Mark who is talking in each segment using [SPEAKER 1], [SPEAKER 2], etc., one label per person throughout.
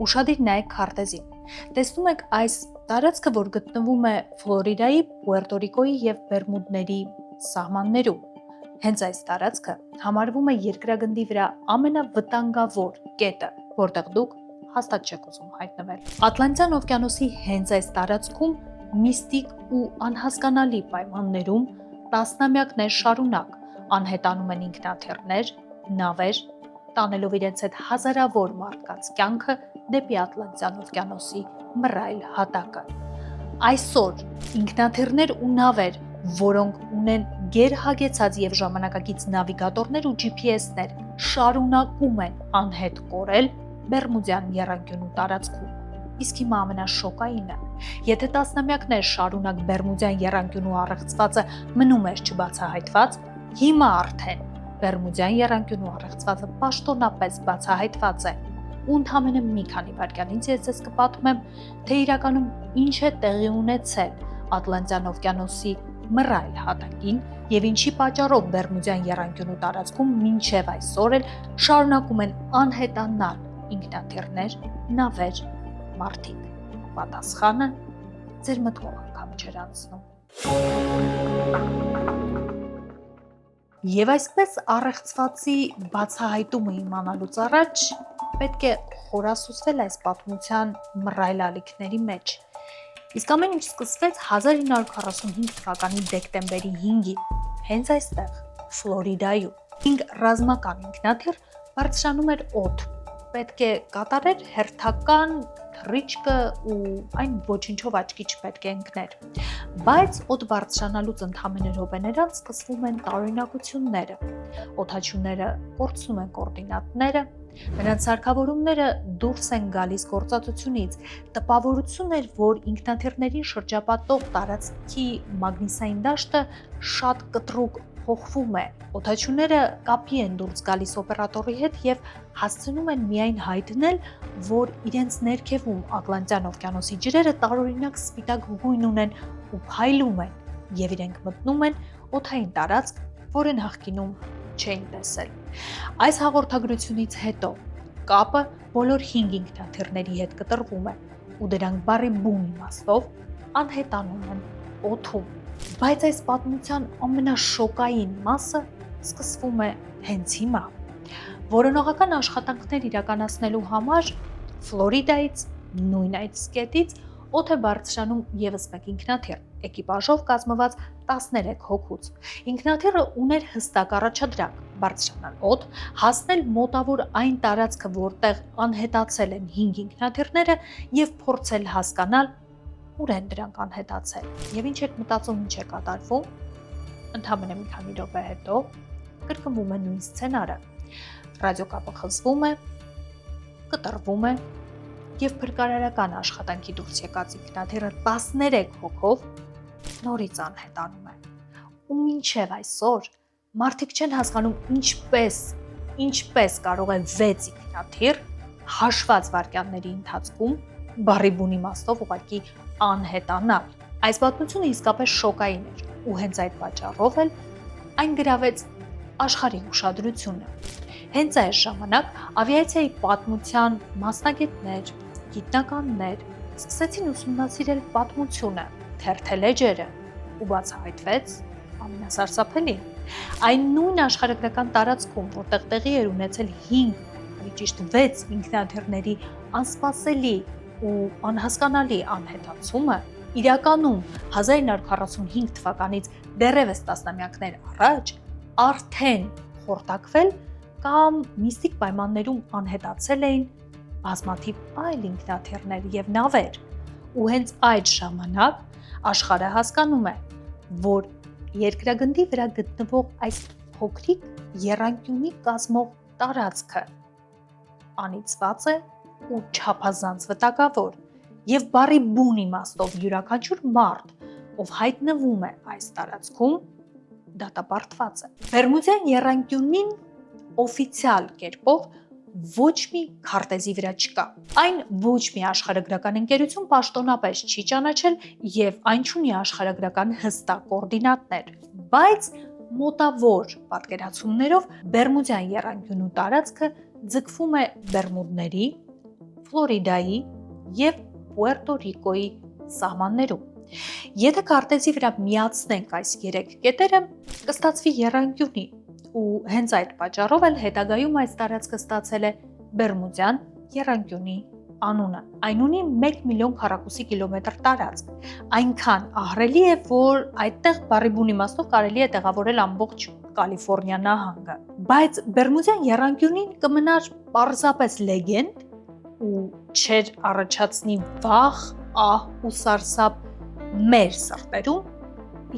[SPEAKER 1] Ուշադիր նայեք քարտեզին։ Տեսնում եք այս տարածքը, որ գտնվում է Ֆլորիդայի, Պուերտո Ռիկոյի եւ Բերմուդների սահմաններում։ Հենց այս տարածքը համարվում է երկրագնդի վրա ամենավտանգավոր կետը, որտեղ դուք հաստատ չեք ուզում հայտնվել։ Ատլանտյան օվկիանոսի հենց այս տարածքում միստիկ ու անհասկանալի պայմաններում տասնամյակներ շարունակ անհետանում են ինքնաթիռներ, նավեր, տանելով իրենց հետ հազարավոր մարդկանց կյանքը դեպի Ատլանտյան օվկիանոսի մռայլ հատակը։ Այսօր ինքնաթիռներ ու նավեր, որոնք ունեն գերհագեցած եւ ժամանակակից նավիգատորներ ու GPS-ներ, շարունակում են անհետ կորել Բերմուդյան եռանկյունու տարածքում։ Իսկ հիմա ամենաշոկայինը, եթե տասնամյակներ շարունակ Բերմուդյան եռանկյունու առեղծվածը մնում էր չբացահայտված, հիմա արդեն Բերմուդյան եռանկյունու առեղծվածը պաշտոնապես բացահայտված է։ Ու ընդամենը մի քանի վայրկյանից ես ձեզ կպատմեմ, թե իրականում ինչ է տեղի ունեցել Ատլանտյան օվկիանոսի մռայլ հատակին եւ ինչի պատճառով Բերմուդյան եռանկյունու տարածքում մինչեւ այսօր էլ շարունակում են անհետանալ ինքնաթիռներ, նավեր, մարդիկ։ Պատասխանը ձեր մտքով անգամ չեր անցնում։ Եվ այսպես առեղծվածի բացահայտումը իմանալուց առաջ պետք է խորասուզվել այս պատմության մռայլ ալիքների մեջ։ Իսկ ամեն ինչ սկսվեց 1945 թվականի դեկտեմբերի 5-ին, հենց այստեղ, Ֆլորիդայում։ 5 ռազմական ինքնաթիռ բարձրանում էր օդ, պետք է կատարեր հերթական թռիչքը ու այն ոչինչով աչքի չպետք է ընկներ։ Բայց օդ բարձրանալուց ընդամենը րոպեներ անց սկսվում են տարօրինակությունները։ Օդաչուները կորցնում են կոորդինատները, նրանց սարքավորումները դուրս են գալիս գործածությունից։ Տպավորություն էր, որ ինքնաթիռներին շրջապատող տարածքի մագնիսային դաշտը շատ կտրուկ փոխվում է։ Օդաչուները կապի են դուրս գալիս օպերատորի հետ եւ հասցնում են միայն հայտնել, որ իրենց ներքևում Ատլանտյան օվկիանոսի ջրերը տարօրինակ սպիտակ գույն ունեն ու փայլում են, եւ իրենք մտնում են օդային տարածք, որը նախկինում չէին տեսել։ Այս հաղորդագրությունից հետո կապը բոլոր 5 ինքնաթիռների հետ կտրվում է ու դրանք բառի բուն իմաստով անհետանում են օդում։ Բայց այս պատմության ամենաշոկային մասը սկսվում է հենց հիմա։ Որոնողական աշխատանքներ իրականացնելու համար Ֆլորիդայից նույն այդ կետից օդ է բարձրանում եւս մեկ ինքնաթիռ, էկիպաժով կազմված 13 հոգուց։ Ինքնաթիռը ուներ հստակ առաջադրանք՝ բարձրանալ օդ, հասնել մոտավոր այն տարածքը, որտեղ անհետացել են 5 ինքնաթիռները եւ փորձել հասկանալ ուր են դրանք անհետացել։ Եվ ինչ եք մտածում, ինչ է կատարվում։ Ընդամենը մի քանի րոպե հետո կրկնվում է նույն սցենարը։ Ռադիոկապը խզվում է, կտրվում է եւ փրկարարական աշխատանքի դուրս եկած ինքնաթիռը 13 հոգով նորից անհետանում է։ Ու մինչև այսօր մարդիկ չեն հասկանում ինչպես կարող է 6 ինքնաթիռ հաշված վայրկյանների ընթացքում բառի բուն իմաստով ուղղակի անհետանալ։ Այս պատմությունը իսկապես շոկային էր ու հենց այդ պատճառով էլ այն գրավեց աշխարհի ուշադրությունը։ Հենց այս ժամանակ ավիացիայի պատմության մասնագետներ, գիտնականներ սկսեցին ուսումնասիրել պատմությունը, թերթել էջերը ու բացահայտվեց ամենասարսափելին։ Այն նույն աշխարհագրական տարածքում, որտեղ տեղի էր ունեցել 6 ինքնաթիռների անսպասելի ու անհասկանալի անհետացումը, իրականում 1945 թվականից դեռևս տասնամյակներ առաջ արդեն խորտակվել կամ միստիկ պայմաններում անհետացել էին բազմաթիվ այլ ինքնաթիռներ եւ նավեր։ Ու հենց այդ ժամանակ աշխարհը հասկանում է, որ երկրագնդի վրա գտնվող այս փոքրիկ եռանկյունի կազմող տարածքը անիծված է ու չափազանց վտակավոր եւ բառի բուն իմաստով յուրաքանչյուր մարդ, ով հայտնվում է այս տարածքում, դատապարտված է։ Բերմուդյան եռանկյունին օֆիցիալ կերպով ոչ մի քարտեզի վրա չկա։ Այն ոչ մի աշխարհագրական ընկերություն պաշտոնապես չի ճանաչել եւ այն չունի աշխարհագրական հստակ կոորդինատներ, բայց մոտավոր պատկերացումներով Բերմուդյան եռանկյունու տարածքը ձգվում է Բերմուդների, Ֆլորիդայի եւ Պուերտո Ռիկոյի սահմաններում։ Եթե քարտեզի վրա միացնենք այս 3 կետերը, կստացվի եռանկյունի, ու հենց այդ պատճառով էլ հետագայում այս տարածքը ստացել է Բերմուդյան եռանկյունի անունը։ Այն ունի 1 միլիոն քառակուսի կիլոմետր տարածք։ Այնքան ահռելի է, որ այդտեղ բառի բուն իմաստով կարելի է տեղավորել ամբողջ Կալիֆոռնիա նահանգը։ Բայց Բերմուդյան եռանկյունին կմնար պարզապես լեգենդ ու չէր առաջացնի վախ, ահ ու սարսափ մեր սրտերում,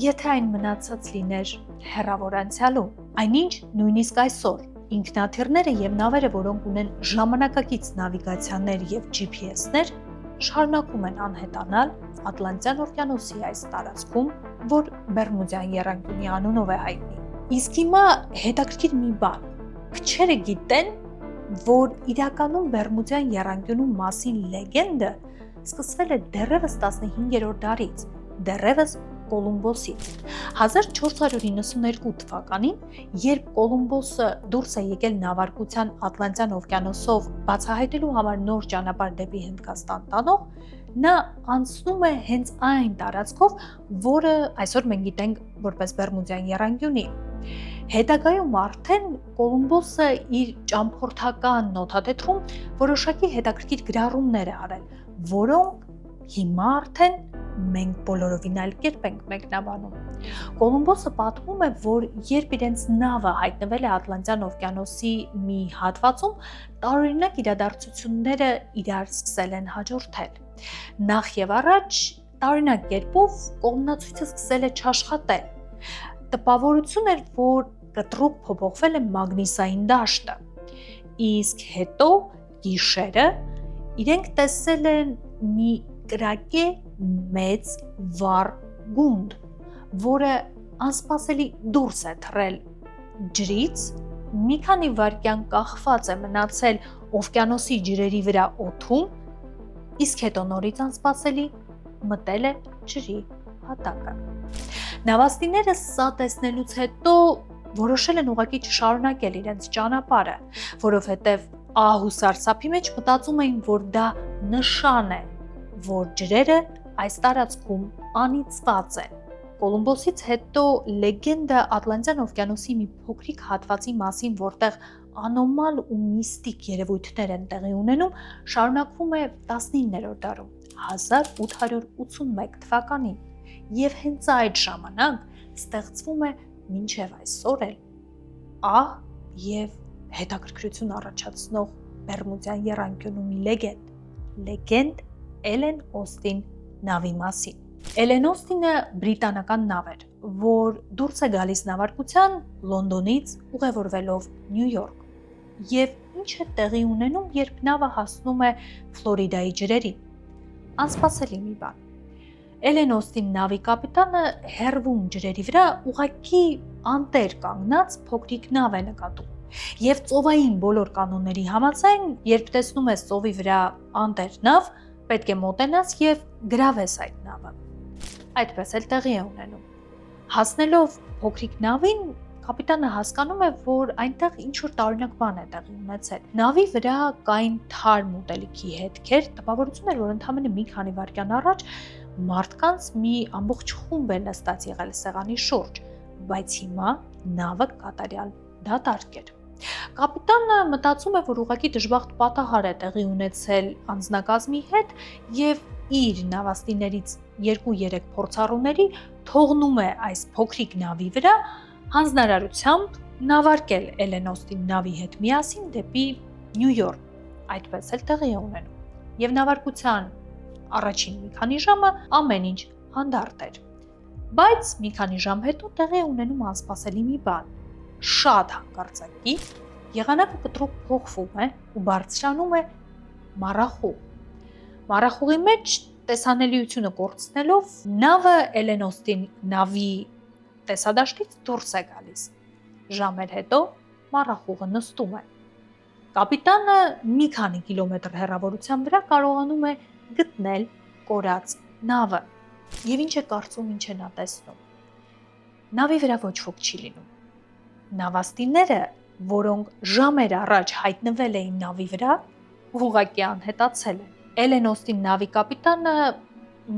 [SPEAKER 1] եթե այն մնացած լիներ հեռավոր անցյալում։ Այնինչ նույնիսկ այսօր ինքնաթիռները եւ նավերը, որոնք ունեն ժամանակակից նավիգացիաներ եւ GPS-ներ, շարունակում են անհետանալ Ատլանտյան օվկիանոսի այս տարածքում, որ Բերմուդյան եռանկյունի անունով է հայտնի։ Իսկ հիմա հետաքրքիր մի բան. քչերը գիտեն, որ իրականում Բերմուդյան եռանկյունու մասին լեգենդը սկսվել է դեռևս 15-րդ դարից, դեռևս Կոլումբոսից։ 1492 թվականին, երբ Կոլումբոսը դուրս է եկել նավարկության Ատլանտյան օվկիանոսով բացահայտելու համար նոր ճանապարհ դեպի Հնդկաստան տանող, նա անցնում է հենց այն տարածքով, որը այսօր մենք գիտենք որպես Բերմուդյան եռանկյունի։ Հետագայում արդեն Կոլումբոսը իր ճամփորդական նոթատետրում որոշակի հետաքրքիր գրառումներ է արել, որոնք հիմա արդեն մենք բոլորովին այլ կերպ ենք մեկնաբանում։ Կոլումբոսը պատմում է, որ երբ իրենց նավը հայտնվել է Ատլանտյան օվկիանոսի մի հատվածում, տարօրինակ իրադարձությունները իրար սկսել են հաջորդել։ Նախ եւ առաջ տարօրինակ կերպով կողմնացույցը սկսել է չաշխատել։ Տպավորություն էր, որ կտրուկ փոփոխվել է մագնիսային դաշտը։ Իսկ հետո գիշերը իրենք տեսել են մի կրակե մեծ վառ գունդ, որը անսպասելի դուրս է թռել ջրից, մի քանի վայրկյան կախված է մնացել օվկիանոսի ջրերի վրա օդում, իսկ հետո նորից անսպասելի մտել է ջրի հատակը։ Նավաստիները սա տեսնելուց հետո որոշել են ուղղակի չշարունակել իրենց ճանապարհը, որովհետև ահ ու սարսափի մեջ մտածում էին, որ դա նշան է, որ ջրերը այս տարածքում անիծված են։ Կոլումբոսից հետո լեգենդը Ատլանտյան օվկիանոսի մի փոքրիկ հատվածի մասին, որտեղ անոմալ ու միստիկ երևույթներ են տեղի ունենում, շարունակվում է 19-րդ դարում, 1881 թվականին, եւ հենց այդ ժամանակ ստեղծվում է մինչև այսօր էլ ահ եւ հետաքրքրություն առաջացնող Բերմուդյան եռանկյունու մի լեգենդ Էլեն Օստին նավի մասին։ Էլեն Օստինը բրիտանական նավ էր, որ դուրս է գալիս նավարկության Լոնդոնից ուղևորվելով Նյու Յորք։ Եվ ինչ է տեղի ունենում, երբ նավը հասնում է Ֆլորիդայի ջրերին։ Անսպասելի մի բան։ Էլեն Օստին նավի կապիտանը հեռվում ջրերի վրա ուղղակի անտեր կանգնած փոքրիկ նավ է նկատում։ Եվ ծովային բոլոր կանոնների համաձայն, երբ տեսնում ես ծովի վրա անտեր նավ, պետք է մոտենաս եւ գրավես այդ նավը։ Այդպես էլ տեղի է ունենում։ Հասնելով փոքրիկ նավին, կապիտանը հասկանում է, որ այնտեղ ինչ-որ տարօրինակ բան է տեղի ունեցել։ Նավի վրա կային թարմ ուտելիքի հետքեր, տպավորություն էր, որ ընդամենը մի քանի վայրկյան առաջ մարդկանց մի ամբողջ խումբ է նստած եղել սեղանի շուրջ, բայց հիմա նավը կատարյալ դատարկ էր։ Կապիտանը մտածում է, որ ուղղակի դժբախտ պատահար է տեղի ունեցել անձնակազմի հետ եւ իր նավաստիներից 2-3 փորձառուների թողնում է այս փոքրիկ նավի վրա հանձնարարությամբ նավարկել Էլեն Օստին նավի հետ միասին դեպի Նյու Յորք։ Այդպես էլ տեղի է ունենում։ Եվ նավարկության առաջին մի քանի ժամը ամեն ինչ հանդարտ էր։ Բայց մի քանի ժամ հետո տեղի է ունենում անսպասելի մի բան։ Շատ հանկարծակի եղանակը կտրուկ փոխվում է ու բարձրանում է մառախուղ։ Մառախուղի մեջ տեսանելիությունը կորցնելով նավը Էլեն Օստին նավի տեսադաշտից դուրս է գալիս։ Ժամեր հետո մառախուղը նստում է։ Կապիտանը մի քանի կիլոմետր հեռավորության վրա կարողանում է գտնել կորած նավը։ Եվ ինչ է կարծում, ինչ է նա տեսնում։ Նավի վրա ոչ ոք չի լինում։ Նավաստիները, որոնք ժամեր առաջ հայտնվել էին նավի վրա, ուղղակի անհետացել է։ Էլենոստի նավի կապիտանը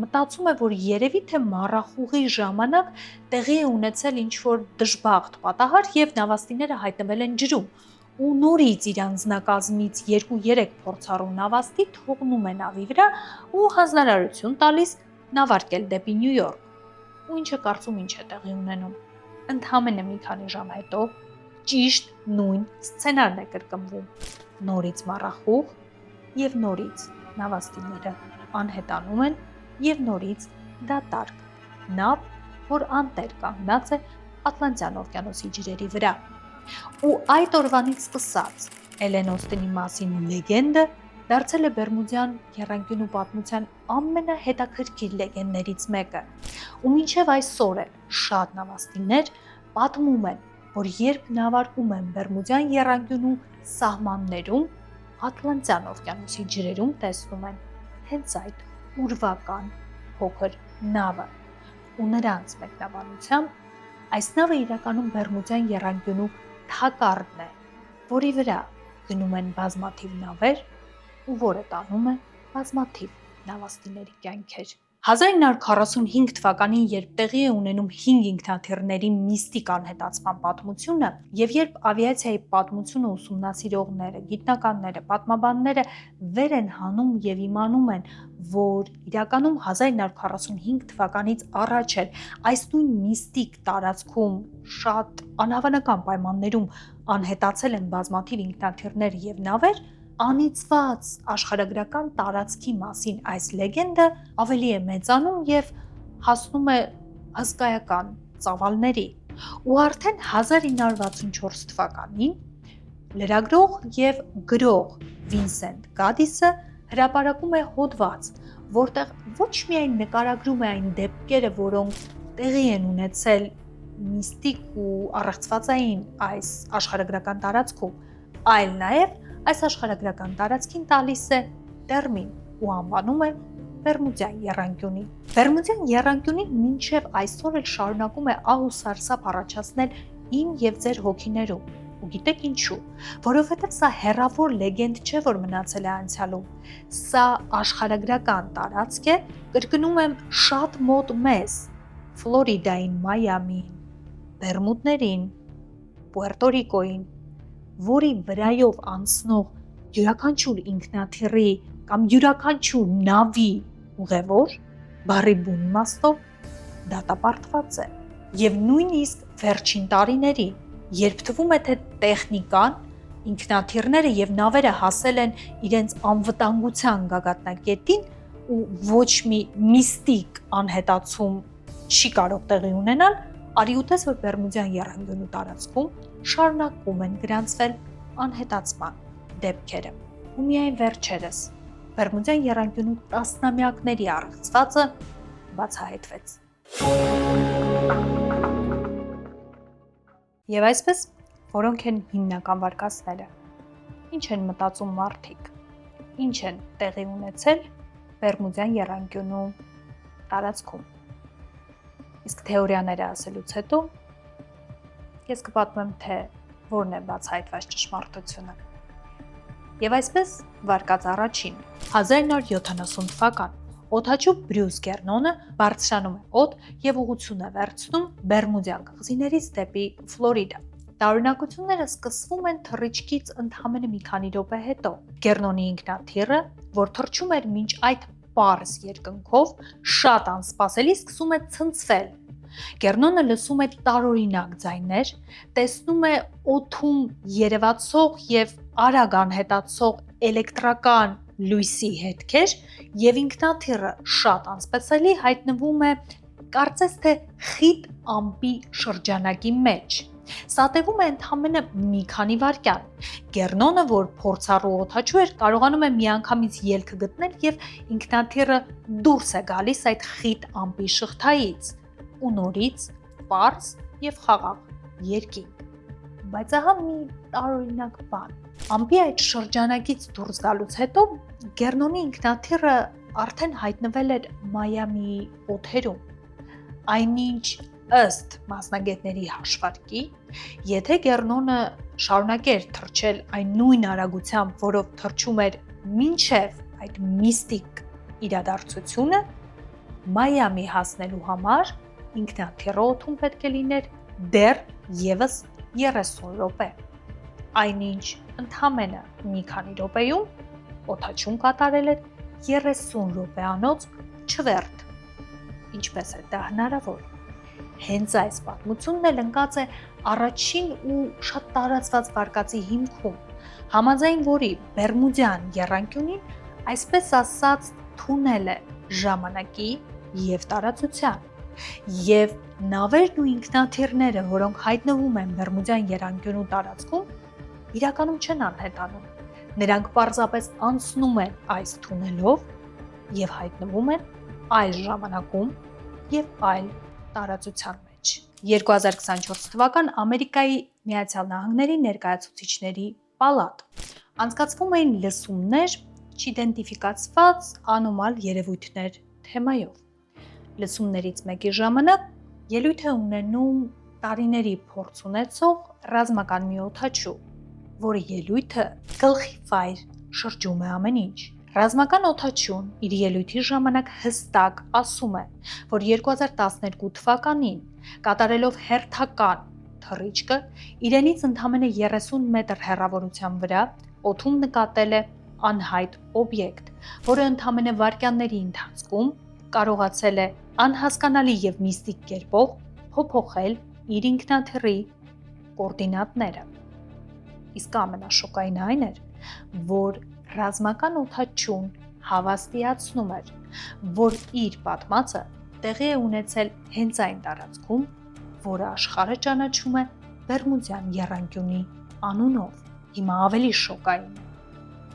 [SPEAKER 1] մտածում է, որ երևի թե մառախուղի ժամանակ տեղի է ունեցել ինչ-որ դժբախտ պատահար եւ նավաստիները հայտնվել են ջրում, ու նորից իր անձնակազմից 2-3 փորձառու նավաստի թողնում է նավի վրա ու հանձնարարություն տալիս նավարկել դեպի Նյու Յորք։ Ու ինչը կարծում ինչ է տեղի ունենում։ Ընդամենը մի քանի ժամ հետո ճիշտ նույն սցենարն է կրկնվում։ Նորից մառախուղ եւ նորից նավաստիները անհետանում են եւ նորից դատարկ նավ, որ անտեր կանգնած է Ատլանտյան օվկիանոսի ջրերի վրա։ Ու այդ օրվանից սկսած Էլենոստինի մասին լեգենդը դարձել է Բերմուդյան եռանկյունու պատմության ամենահետաքրքիր լեգենդներից մեկը, ու մինչև այսօր էլ շատ նավաստիներ պատմում են, որ երբ նավարկում են Բերմուդյան եռանկյունու սահմաններում, Ատլանտյան օվկիանոսի ջրերում տեսնում են հենց այդ ուրվական փոքր նավը, ու նրանց մեկնաբանությամբ այս նավը իրականում Բերմուդյան եռանկյունու թակարդն է, որի վրա գնում են բազմաթիվ նավեր ու որը տանում է բազմաթիվ նավաստիների կյանքեր։ 1945 թվականին, երբ տեղի է ունենում 5 ինքնաթիռների միստիկ անհետացման պատմությունը, եւ երբ ավիացիայի պատմությունը ուսումնասիրողները, գիտնականները, պատմաբանները վեր են հանում եւ իմանում են, որ իրականում 1945 թվականից առաջ էլ այս նույն միստիկ տարածքում շատ անհավանական պայմաններում անհետացել են բազմաթիվ ինքնաթիռներ եւ նավեր, անիծված աշխարհագրական տարածքի մասին այս լեգենդը ավելի է մեծանում եւ հասնում է հսկայական ծավալների։ Ու արդեն 1964 թվականին լրագրող եւ գրող Վինսենտ Գադիսը հրապարակում է հոդված, որտեղ ոչ միայն նկարագրում է այն դեպքերը, որոնք տեղի են ունեցել միստիկ ու առեղծվածային այս աշխարհագրական տարածքում, այլ նաեւ այս աշխարհագրական տարածքին տալիս է տերմին ու անվանում է Բերմուդյան եռանկյունի։ Բերմուդյան եռանկյունին մինչև այսօր էլ շարունակում է ահ ու սարսափ առաջացնել իմ եւ ձեր հոգիներում։ Ու գիտեք ինչու, որովհետև սա հեռավոր լեգենդ չէ, որ մնացել է անցյալում։ Սա աշխարհագրական տարածք է, կրկնում եմ, շատ մոտ մեզ, Ֆլորիդային, Մայամին, Բերմուդներին, Պուերտո Ռիկոյին, որի վրայով անցնող յուրաքանչյուր ինքնաթիռի կամ յուրաքանչյուր նավի ուղևոր բառի բուն իմաստով դատապարտված է։ Եվ նույնիսկ վերջին տարիներին, երբ թվում է, թե տեխնիկան, ինքնաթիռները եւ նավերը հասել են իրենց անվտանգության գագաթնակետին ու ոչ մի միստիկ անհետացում չի կարող տեղի ունենալ, արի ուտես, որ Բերմուդյան եռանկյունու տարածքում շարունակում են գրանցվել անհետացման դեպքերը։ Ու միայն վերջերս Բերմուդյան եռանկյունու տասնամյակների առեղծվածը բացահայտվեց։ Եվ այսպես, որոնք են հիմնական վարկածները, ինչ են մտածում մարդիկ, ինչ են տեղի ունեցել Բերմուդյան եռանկյունու տարածքում։ Իսկ թեորիաները ասելուց հետո ես կպատմեմ, թե որն է բացահայտված ճշմարտությունը։ Եվ այսպես վարկած առաջին 1970 թվական օդաչու Բրյուս Գերնոնը բարձրանում է օդ եւ ուղղություն է վերցնում Բերմուդյան կղզիներից դեպի Ֆլորիդա։ Տարօրինակությունները սկսվում են թռիչքից ընդամենը մի քանի րոպե հետո։ Գերնոնի ինքնաթիռը, որ թռչում էր մինչ այդ պարզ երկնքով, շատ անսպասելի սկսում է ցնցվել։ Գերնոնը լսում է տարօրինակ ձայներ, տեսնում է օդում երևացող եւ արագ անհետացող էլեկտրական լույսի հետքեր եւ ինքնաթիռը շատ անսպասելի հայտնվում է կարծես թե խիտ ամպի շրջանակի մեջ։ Սա տևում է ընդամենը մի քանի վայրկյան։ Գերնոնը, որ փորձառու օդաչու էր, կարողանում է միանգամից ելքը գտնել եւ ինքնաթիռը դուրս է գալիս այդ խիտ ամպի շղթայից ու նորից պարզ եւ խաղաղ երկինք։ Բայց ահա մի տարօրինակ բան։ Ամպի այդ շրջանակից դուրս գալուց հետո Գերնոնի ինքնաթիռը արդեն հայտնվել էր Մայամիի օդերում։ Այնինչ ըստ մասնագետների հաշվարկի, եթե Գերնոնը շարունակեր թռչել այն նույն արագությամբ, որով թռչում էր մինչև այդ միստիկ իրադարձությունը Մայամի հասնելու համար ինքնաթիռը օդում պետք է լիներ դեռ եւս 30 րոպե։ Այնինչ ընդամենը մի քանի րոպեում օդաչուն կատարել էր 30 րոպեանոց չվերթ։ Ինչպես է դա հնարավոր։ Հենց այս պատմությունն էլ ընկած է առաջին ու շատ տարածված վարկածի հիմքում, համաձայն որի Բերմուդյան եռանկյունին այսպես ասած թունել է ժամանակի եւ տարածության, եւ նավերն ու ինքնաթիռները, որոնք հայտնվում են Բերմուդյան եռանկյունու տարածքում, իրականում չեն անհետանում։ Նրանք պարզապես անցնում են այս թունելով եւ հայտնվում են այլ ժամանակում եւ այլ տարածության մեջ։ 2024 թվական Ամերիկայի Միացյալ Նահանգների ներկայացուցիչների պալատ անցկացվում էին լսումներ չիդենտիֆիկացված անոմալ երևույթներ թեմայով։ Լսումներից մեկի ժամանակ ելույթ է ունենում տարիների փորձ ունեցող ռազմական մի օդաչու, որի ելույթը գլխի վայր շրջում է ամեն ինչ։ Ռազմական օդաչուն իր ելույթի ժամանակ հստակ ասում է, որ 2012 թվականին կատարելով հերթական թռիչքը իրենից ընդամենը 30 մետր հեռավորության վրա օդում նկատել է անհայտ օբյեկտ, որը ընդամենը վայրկյանների ընթացքում կարողացել է անհասկանալի եւ միստիկ կերպով փոփոխել իր ինքնաթիռի կոորդինատները։ Իսկ ամենաշոկայինը այն էր, որ ռազմական օդաչուն հավաստիացնում էր, որ իր պատմածը տեղի է ունեցել հենց այն տարածքում, որը աշխարհը ճանաչում է Բերմուդյան եռանկյունի անունով։ Հիմա ավելի շոկային է։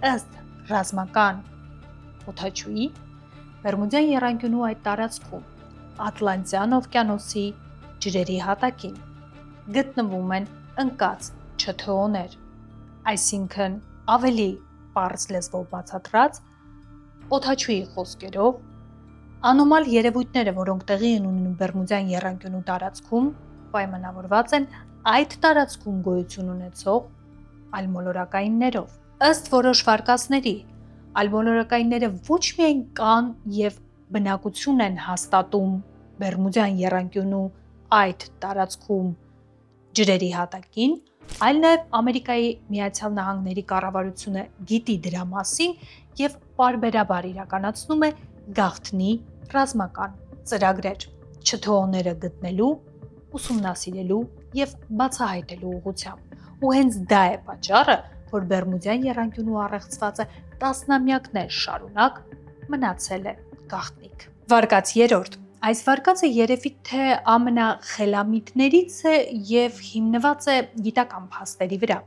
[SPEAKER 1] Ըստ ռազմական օդաչուի, Բերմուդյան եռանկյունու այդ տարածքում Ատլանտյան օվկիանոսի ջրերի հատակին գտնվում են ընկած ՉԹՕ-ներ, այսինքն ավելի պարզ լեզվով բացատրած, օդաչուի խոսքերով, անոմալ երևույթները, որոնք տեղի են ունենում Բերմուդյան եռանկյունու տարածքում, պայմանավորված են այդ տարածքում գոյություն ունեցող այլմոլորակայիններով։ Ըստ որոշ վարկածների, այլմոլորակայինները ոչ միայն կան եւ բնակություն են հաստատում Բերմուդյան եռանկյունու այդ տարածքում ջրերի հատակին, այլ նաև Ամերիկայի Միացյալ Նահանգների կառավարությունը գիտի դրա մասին եւ պարբերաբար իրականացնում է գաղտնի ռազմական ծրագրեր ՉԹՕ-ները գտնելու, ուսումնասիրելու եւ բացահայտելու ուղղությամբ։ Ու հենց դա է պատճառը, որ Բերմուդյան եռանկյունու առեղծվածը տասնամյակներ շարունակ մնացել է գաղտնիք։ Վարկած 3. Այս վարկածը երևի թե ամենախելամիտներից է եւ հիմնված է գիտական փաստերի վրա։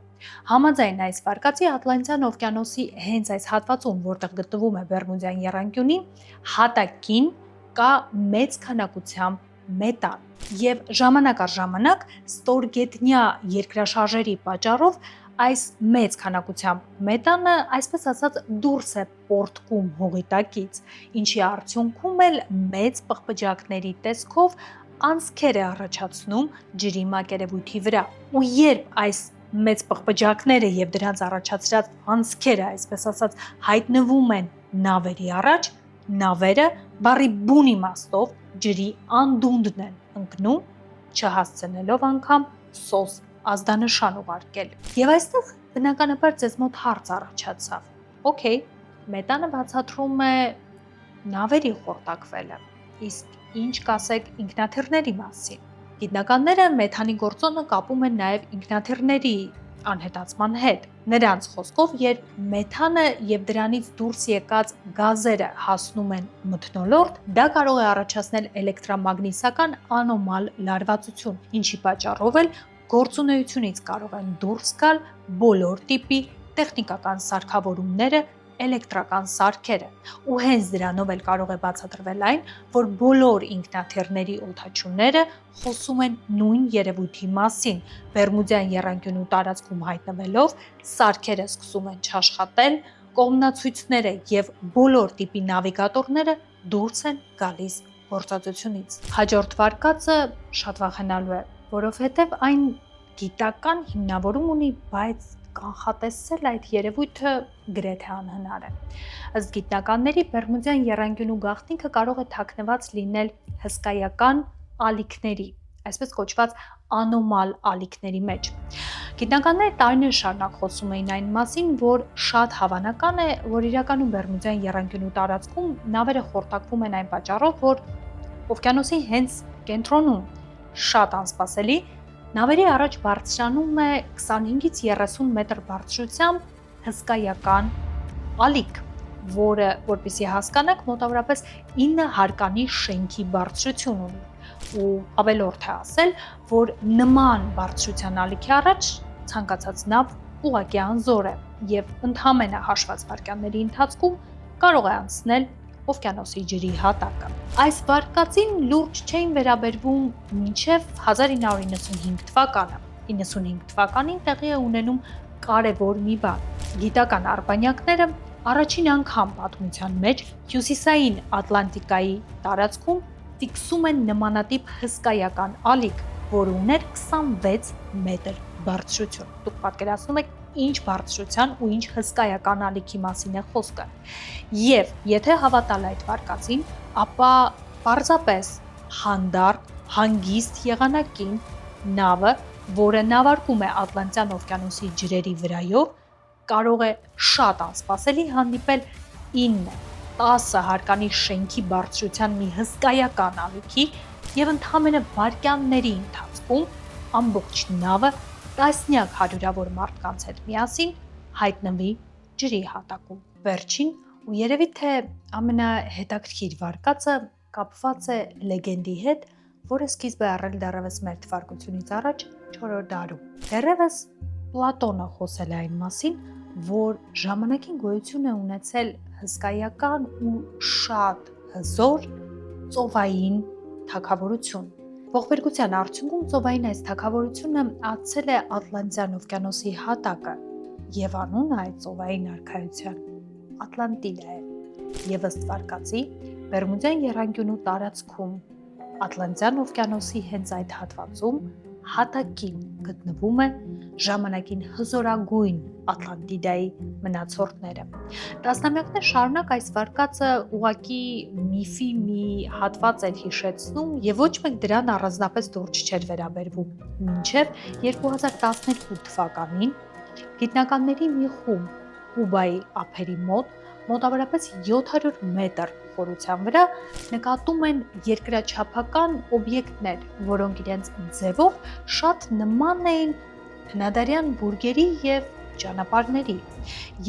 [SPEAKER 1] Համաձայն այս վարկածի Ատլանտյան օվկիանոսի հենց այս հատվածում, որտեղ գտնվում է Բերմուդյան եռանկյունի, հատակին կա մեծ քանակությամբ մետան եւ ժամանակ առ ժամանակ ստորգետնյա երկրաշարժերի պատճառով այս մեծ քանակությամբ մետանը, այսպես ասած, դուրս է պոռթկում հողի տակից, ինչի արդյունքում էլ մեծ պղպջակների տեսքով անցքեր է առաջացնում ջրի մակերևույթի վրա։ Ու երբ այս մեծ պղպջակները եւ դրանց առաջացրած անցքերը, այսպես ասած, հայտնվում են նավերի առաջ, նավերը բառի բուն իմաստով ջրի անդունդն են ընկնում, չհասցնելով անգամ սոս ազդանշան ուղարկել։ Եվ այստեղ բնականաբար ձեզ մոտ հարց առաջացավ։ Okay, մետանը բացատրում է նավերի խորտակվելը, իսկ ինչ կասեք ինքնաթիռների մասին։ Գիտնականները մեթանի գործոնը կապում են նաև ինքնաթիռների անհետացման հետ։ Նրանց խոսքով, երբ մեթանը եւ դրանից դուրս եկած գազերը հասնում են մթնոլորտ, դա կարող է առաջացնել էլեկտրամագնիսական անոմալ լարվածություն, ինչի պատճառով էլ գործունեությունից կարող են դուրս գալ բոլոր տիպի տեխնիկական սարքավորումները, էլեկտրական սարքերը, ու հենց դրանով էլ կարող է բացատրվել այն, որ բոլոր ինքնաթիռների օդաչուները խոսում են նույն երևույթի մասին։ Բերմուդյան եռանկյունու տարածքում հայտնվելով, սարքերը սկսում են չաշխատել, կողմնացույցները եւ բոլոր տիպի նավիգատորները դուրս են գալիս գործածությունից։ Հաջորդ վարկածը շատ վախենալու է, որովհետև այն գիտական հիմնավորում ունի, բայց կանխատեսել այդ երևույթը գրեթե անհնար է։ Ըստ գիտնականների, Բերմուդյան եռանկյունու գաղտնիքը կարող է թաքնված լինել հսկայական ալիքների, այսպես կոչված անոմալ ալիքների մեջ։ Գիտնականները տարիներ շարունակ խոսում էին այն մասին, որ շատ հավանական է, որ իրականում Բերմուդյան եռանկյունու տարածքում նավերը խորտակվում են այն պատճառով, որ օվկիանոսի հենց կենտրոնում շատ անսպասելի նավերի առաջ բարձրանում է 25-ից 30 մետր բարձրությամբ հսկայական ալիք, որը, որպեսզի հասկանաք, մոտավորապես 9 հարկանի շենքի բարձրություն ունի, ու ավելորդ է ասել, որ նման բարձրության ալիքի առաջ ցանկացած նավ ուղղակի անզոր է եւ ընդհանրապես հաշված վայրկյանների ընթացքում կարող է անցնել օվկիանոսի ջրի հատակը։ Այս վարկածին լուրջ չէին վերաբերվում մինչև 1995 թվականը։ 95 թվականին տեղի է ունենում կարևոր մի բան։ Գիտական արբանյակները առաջին անգամ պատմության մեջ հյուսիսային Ատլանտիկայի տարածքում ֆիքսում են նմանատիպ հսկայական ալիք, որը ուներ 26 մետր բարձրություն։ Դուք պատկերացնում եք ինչ բարձրության ու ինչ հսկայական ալիքի մասին է խոսքը։ Եվ եթե հավատալ այդ վարկածին, ապա պարզապես հանդարտ, հանգիստ եղանակին նավը, որը նավարկում է Ատլանտյան օվկիանոսի ջրերի վրայով, կարող է շատ անսպասելի հանդիպել 9-10 հարկանի շենքի բարձրության մի հսկայական ալիքի եւ ընդհանրապես վայրկյանների ընթացքում ամբողջ նավը տասնյակ հարյուրավոր մարդկանց հետ միասին հայտնվի ջրի հատակում։ Վերջին ու երևի թե ամենահետաքրքիր վարկածը կապված է լեգենդի հետ, որը սկիզբ է առել դեռևս մեր թվարկությունից առաջ 4-րդ դարում։ Դեռևս Պլատոնը խոսել է այն մասին, որ ժամանակին գոյություն է ունեցել հսկայական ու շատ հզոր ծովային թագավորություն։ Ողբերգության արդյունքում ծովային այս թագավորությունը ացել է Ատլանտյան օվկիանոսի հատակը եւ անունը այդ ծովային արքայության Ատլանտիդա է։ Եվ ըստ վարկածի, Բերմուդյան եռանկյունու տարածքում Ատլանտյան օվկիանոսի հենց այդ հատվածում հատակին գտնվում է ժամանակին հզորագույն Ատլանտիդայի մնացորդները։ Տասնամյակներ շարունակ այս վարկածը ուղղակի միֆի մի հատված էր հիշեցնում եւ ոչ մեկ դրան առանձնապես լուրջ չէր վերաբերվում։ Մինչև 2012 թվականին գիտնականների մի խումբ Կուբայի ափերի մոտավորապես 700 մետր խորության վրա նկատում են երկրաչափական օբյեկտներ, որոնք իրենց ձևով շատ նման էին հնադարյան բուրգերի եւ ճանապարհների,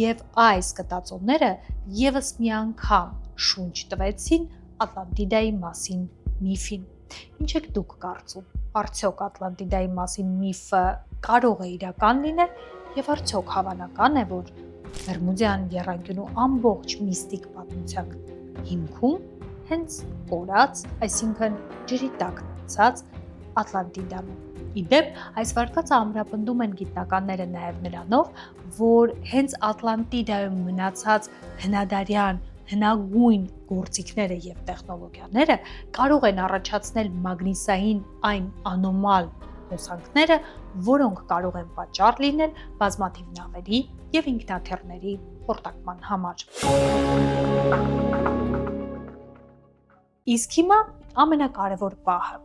[SPEAKER 1] եւ այս գտածոները եւս մի անգամ շունչ տվեցին Ատլանտիդայի մասին միֆին։ Ինչ եք դուք կարծում, արդյոք Ատլանտիդայի մասին միֆը կարող է իրական լինել եւ արդյոք հավանական է, որ Բերմուդյան եռանկյունու ամբողջ միստիկ պատմության հիմքում հենց կորած, այսինքն ջրի տակ մնացած Ատլանտիդան է։ Իդեպ, այս վարկածը ամրապնդում են գիտնականները նաև նրանով, որ հենց Ատլանտիդայում մնացած հնադարյան հնագույն գործիքները եւ տեխնոլոգիաները կարող են առաջացնել մագնիսային այն անոմալ հոսանքները, որոնք կարող են պատճառ լինել բազմաթիվ նավերի եւ ինքնաթիռների խորտակման համար։ Իսկ հիմա ամենակարևոր պահը։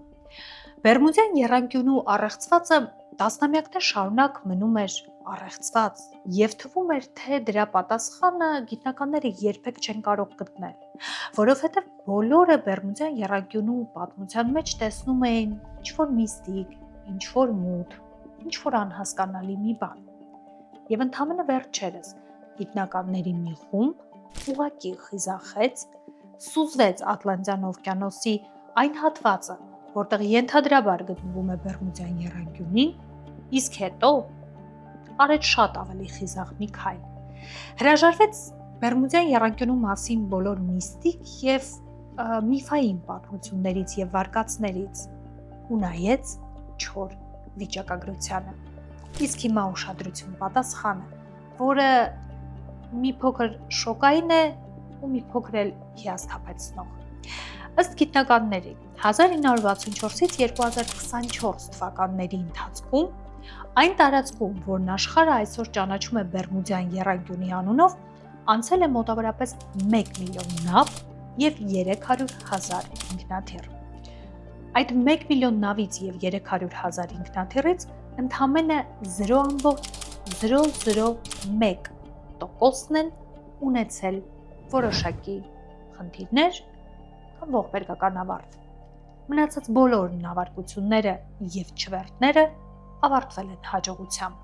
[SPEAKER 1] Բերմուդյան եռանկյունու առեղծվածը տասնամյակներ շարունակ մնում էր առեղծված եւ թվում էր, թե դրա պատասխանը գիտնականները երբեք չեն կարող գտնել, որովհետեւ բոլորը Բերմուդյան եռանկյունու պատմության մեջ տեսնում էին ինչ-որ միստիկ, ինչ-որ մութ, ինչ-որ անհասկանալի մի բան։ Եվ ընդհանրապես վերջերս գիտնականների մի խումբ ուղղակի խիզախեց, սուզվեց Ատլանտյան օվկիանոսի այն հատվածը, որտեղ ենթադրաբար գտնվում է Բերմուդյան եռանկյունին, իսկ հետո արեց շատ ավելի խիզախ մի քայլ։ Հրաժարվեց Բերմուդյան եռանկյունու մասին բոլոր միստիկ եւ միֆային պատմություններից եւ վարկածներից ու նայեց չոր վիճակագրությանը։ Իսկ հիմա ուշադրություն պատասխանը, որը մի փոքր շոկային է ու մի փոքր էլ հիասթափեցնող։ Ըստ գիտնականների 1964-ից 2024 թվականների ընթացքում Այն տարածքում, որն աշխարհը այսօր ճանաչում է Բերմուդյան եռանկյունի անունով, անցել է մոտավորապես 1 միլիոն նավ և 300,000 ինքնաթիռ։ Այդ 1 միլիոն նավից և 300,000 ինքնաթիռից ընդամենը 0,001%-ն են ունեցել որոշակի խնդիրներ կամ ողբերգական ավարտ։ Մնացած բոլոր նավարկությունները և չվերթները ավարտվել են հաջողությամբ։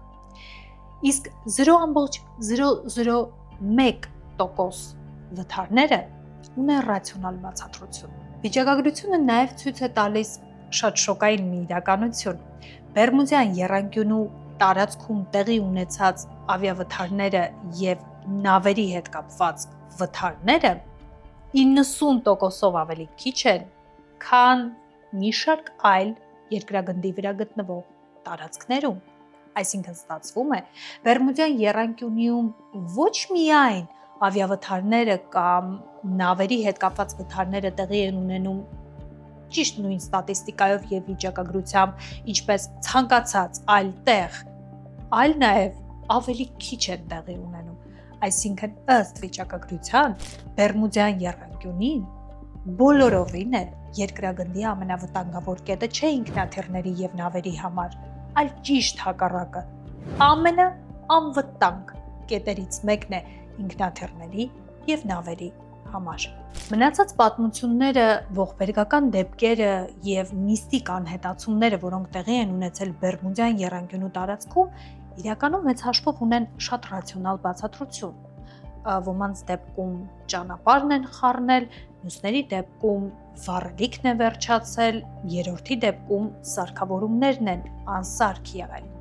[SPEAKER 1] Իսկ 0,001% վթարները ունեն ռացիոնալ բացատրություն։ Վիճակագրությունը նաև ցույց է տալիս շատ շոկային մի իրականություն։ Բերմուդյան եռանկյունու տարածքում տեղի ունեցած ավիավթարները և նավերի հետ կապված վթարները 90%-ով ավելի քիչ են, քան մի շարք այլ երկրագնդի վրա գտնվող տարածքներում։ Այսինքն ստացվում է, Բերմուդյան եռանկյունում ոչ միայն ավիավթարները կամ նավերի հետ կապված վթարները տեղի են ունենում ճիշտ նույն ստատիստիկայով և վիճակագրությամբ, ինչպես ցանկացած այլ տեղ, այլ նաև ավելի քիչ են տեղի ունենում։ Այսինքն ըստ վիճակագրության Բերմուդյան եռանկյունին բոլորովին էլ երկրագնդի ամենավտանգավոր կետը չէ ինքնաթիռների և նավերի համար, այլ ճիշտ հակառակը, ամենաանվտանգ կետերից մեկն է ինքնաթիռների և նավերի համար։ Մնացած պատմությունները, ողբերգական դեպքերը և միստիկ անհետացումները, որոնք տեղի են ունեցել Բերմուդյան եռանկյունու տարածքում, իրականում մեծ հաշվով ունեն շատ ռացիոնալ բացատրություն։ Ոմանց դեպքում ճանապարհն են խառնել, մյուսների դեպքում վառելիքն է վերջացել, երրորդի դեպքում սարքավորումներն են անսարք եղել։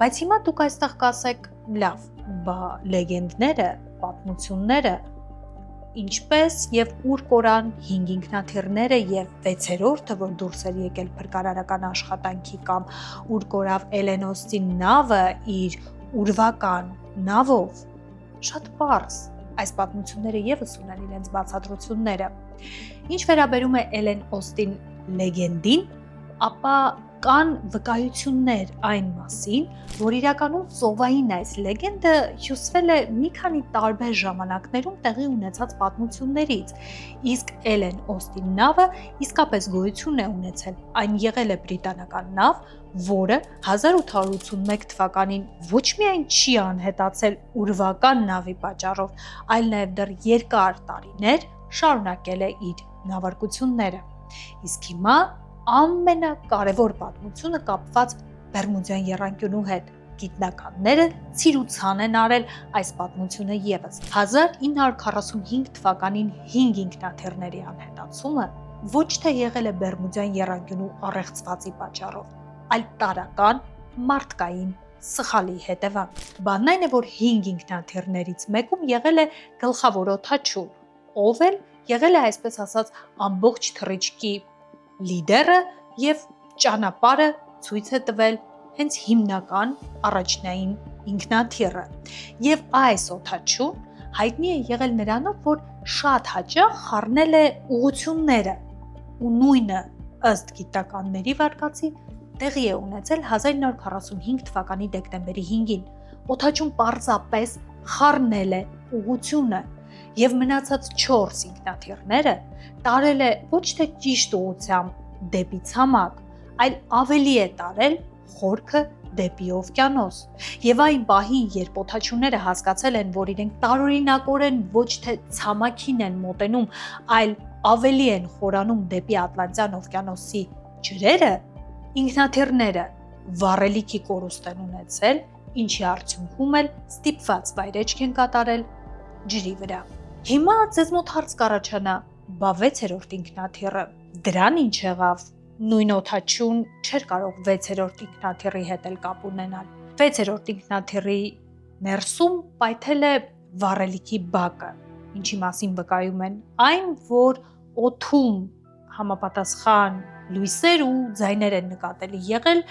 [SPEAKER 1] Բայց հիմա դուք այստեղ կասեք, լավ, բա լեգենդները, պատմությունները, ինչպես և ուր կորան 5 ինքնաթիռները և 6-րդը, որ դուրս էր եկել փրկարարական աշխատանքի, կամ ուր կորավ Էլեն Օստին նավը իր ուրվական նավով, շատ պարզ, այս պատմությունները ևս ունեն իրենց բացատրությունները։ Ինչ վերաբերում է Էլեն Օստին լեգենդին, ապա կան վկայություններ այն մասին, որ իրականում ծովային այս լեգենդը հյուսվել է մի քանի տարբեր ժամանակներում տեղի ունեցած պատմություններից, իսկ Էլեն Օստին նավը իսկապես գոյություն է ունեցել, այն եղել է բրիտանական նավ, որը 1881 թվականին ոչ միայն չի անհետացել ուրվական նավի պատճառով, այլ նաև դեռ երկար տարիներ շարունակել է իր նավարկությունները։ Իսկ հիմա ամենակարևոր պատմությունը կապված Բերմուդյան եռանկյունու հետ։ Գիտնականները ցիրուցան են արել այս պատմությունը ևս։ 1945 թվականին 5 ինքնաթիռների անհետացումը ոչ թե եղել է Բերմուդյան եռանկյունու առեղծվածի պատճառով, այլ տարրական մարդկային սխալի հետևանք։ Բանն այն է, որ 5 ինքնաթիռներից մեկում եղել է գլխավոր օդաչուն, ով էլ եղել է այսպես ասած ամբողջ թռիչքի լիդերը և ճանապարհը ցույց է տվել հենց հիմնական առաջնային ինքնաթիռը։ Եվ այս օդաչուն հայտնի է եղել նրանով, որ շատ հաճախ խառնել է ուղղությունները, ու նույնը ըստ գիտնականների վարկածի տեղի է ունեցել 1945 թվականի դեկտեմբերի 5-ին։ Օդաչուն պարզապես խառնել է ուղղությունը և մնացած 4 ինքնաթիռները տարել է ոչ թե ճիշտ ուղղությամբ դեպի ցամաք, այլ ավելի է տարել խորքը դեպի օվկիանոս։ Եվ այն պահին, երբ օդաչուները հասկացել են, որ իրենք տարօրինակորեն ոչ թե ցամաքին են մոտենում, այլ ավելի են խորանում դեպի Ատլանտյան օվկիանոսի ջրերը, ինքնաթիռները վառելիքի կորուստ են ունեցել, ինչի արդյունքում էլ ստիպված վայրէջք են կատարել ջրի վրա։ Հիմա ձեզ մոտ հարց կառաջանա, բա 6-րդ ինքնաթիռը դրան ինչ եղավ։ Նույն օդաչուն չէր կարող 6-րդ ինքնաթիռի հետ էլ կապ ունենալ։ 6-րդ ինքնաթիռի ներսում պայթել է վառելիքի բակը, ինչի մասին վկայում են այն, որ օդում համապատասխան լույսեր ու ձայներ են նկատելի եղել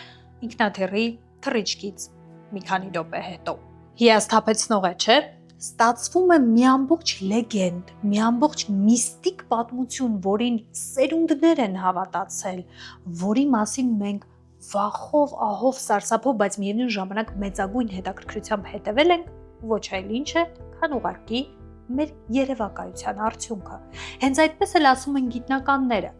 [SPEAKER 1] ինքնաթիռի թռիչքից մի քանի րոպե հետո։ Հիասթափեցնող է, չէ՞։ Ստացվում է մի ամբողջ լեգենդ, մի ամբողջ միստիկ պատմություն, որին սերունդներ են հավատացել, որի մասին մենք վախով, ահով, սարսափով, բայց միևնույն ժամանակ մեծագույն հետաքրքրությամբ հետևել ենք, ոչ այլ ինչ է, քան ուղղակի մեր երևակայության արդյունքը։ Հենց այդպես էլ ասում են գիտնականները,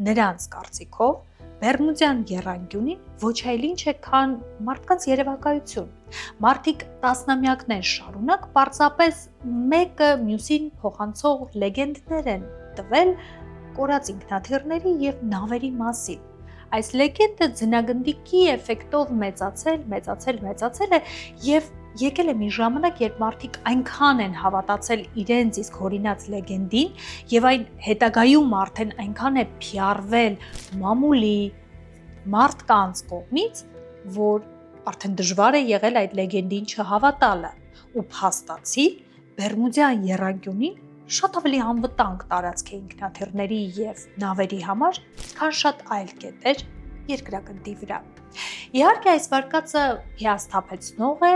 [SPEAKER 1] նրանց կարծիքով Բերմուդյան եռանկյունին ոչ այլ ինչ է, քան մարդկանց երևակայություն։ Մարդիկ տասնամյակներ շարունակ պարզապես մեկը մյուսին փոխանցող լեգենդներ են տվել կորած ինքնաթիռների եւ նավերի մասին։ Այս լեգենդը ձնագնդիկի էֆեկտով մեծացել է եւ եկել է մի ժամանակ, երբ մարդիկ այնքան են հավատացել իրենց իսկ հորինած լեգենդին եւ այն հետագայում արդեն այնքան է փիառվել մամուլի մարդկանց կողմից, որ արդեն դժվար է եղել այդ լեգենդին չհավատալը ու փաստացի Բերմուդյան եռանկյունին շատ ավելի անվտանգ տարածք է ինքնաթիռների եւ նավերի համար, քան շատ այլ կետեր երկրագնդի վրա։ Իհարկե այս վարկածը հիասթափեցնող է,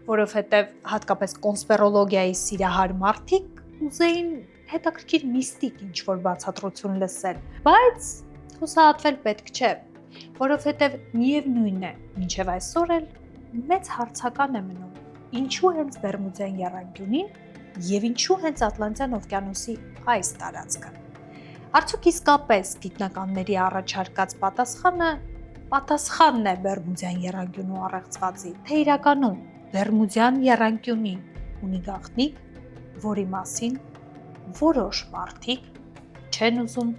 [SPEAKER 1] որովհետև հատկապես կոնսպիրոլոգիայի սիրահար մարդիկ ուզեին հետաքրքիր միստիկ ինչ-որ բացատրություն լսել, բայց հուսահատվել պետք չէ, որովհետև միևնույն է, մինչև այսօր էլ մեծ հարցական է մնում, ինչու հենց Բերմուդյան եռանկյունին եւ ինչու հենց Ատլանտյան օվկիանոսի այս տարածքը։ Արդյոք իսկապես գիտնականների առաջարկած պատասխանն է Բերմուդյան եռանկյունու առեղծվածի, թե իրականում Բերմուդյան եռանկյունին ունի գաղտնիք, որի մասին որոշ մարդիկ չեն ուզում,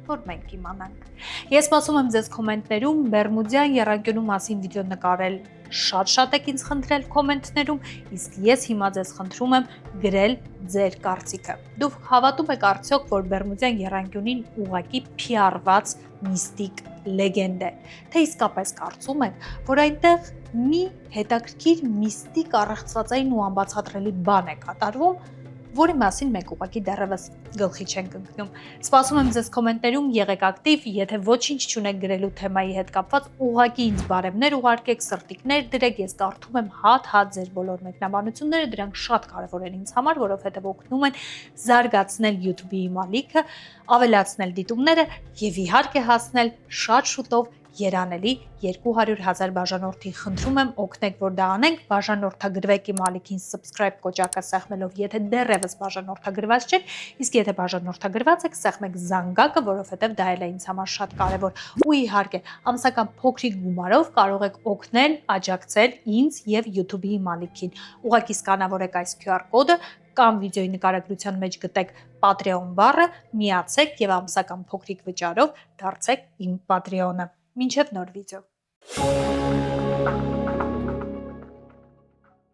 [SPEAKER 1] որ մենք իմանանք։ Ես սպասում եմ ձեզ կոմենտներում Բերմուդյան եռանկյունու մասին վիդեո նկարել շատ եք ինձ խնդրել կոմենտներում, իսկ ես հիմա ձեզ խնդրում եմ գրել ձեր կարծիքը։ Դուք հավատում եք արդյոք, որ Բերմուդյան եռանկյունին ուղղակի փիառված միստիկ լեգենդ է, թե իսկապես կարծում եք, որ այնտեղ մի հետաքրքիր միստիկ առեղծվածային ու անբացատրելի բան է կատարվում, որի մասին մենք ուղղակի դեռևս գլխի չենք ընկնում։ Սպասում եմ ձեզ կոմենտներում, եղեք ակտիվ, եթե ոչինչ չունեք գրելու թեմայի հետ կապված, ուղղակի ինձ բարևներ ուղարկեք, սրտիկներ դրեք, ես կարդում եմ հատ ձեր բոլոր մեկնաբանությունները, դրանք շատ կարևոր են ինձ համար, որովհետև օգնում են զարգացնել YouTube-ի ալիքը, ավելացնել դիտումները եւ իհարկե հասնել շատ շուտով երանելի 200,000 բաժանորդի։ Խնդրում եմ օգնեք, որ դա անենք, բաժանորդագրվեք իմ ալիքին subscribe կոճակը սեղմելով, եթե դեռևս բաժանորդագրված չեք, իսկ եթե բաժանորդագրված եք, սեղմեք զանգակը, որովհետև դա էլ է ինձ համար շատ կարևոր։ Ու իհարկե, ամսական փոքրիկ գումարով կարող եք օգնել, աջակցել ինձ եւ YouTube-ի իմ ալիքին։ Ուղղակի սկանավորեք այս QR կոդը կամ վիդեոյի նկարագրության մեջ գտեք Patreon բառը, միացեք եւ ամսական փոքրիկ վճարով դարձեք իմ Patreon-ը։ Մինչև նոր վիդեո։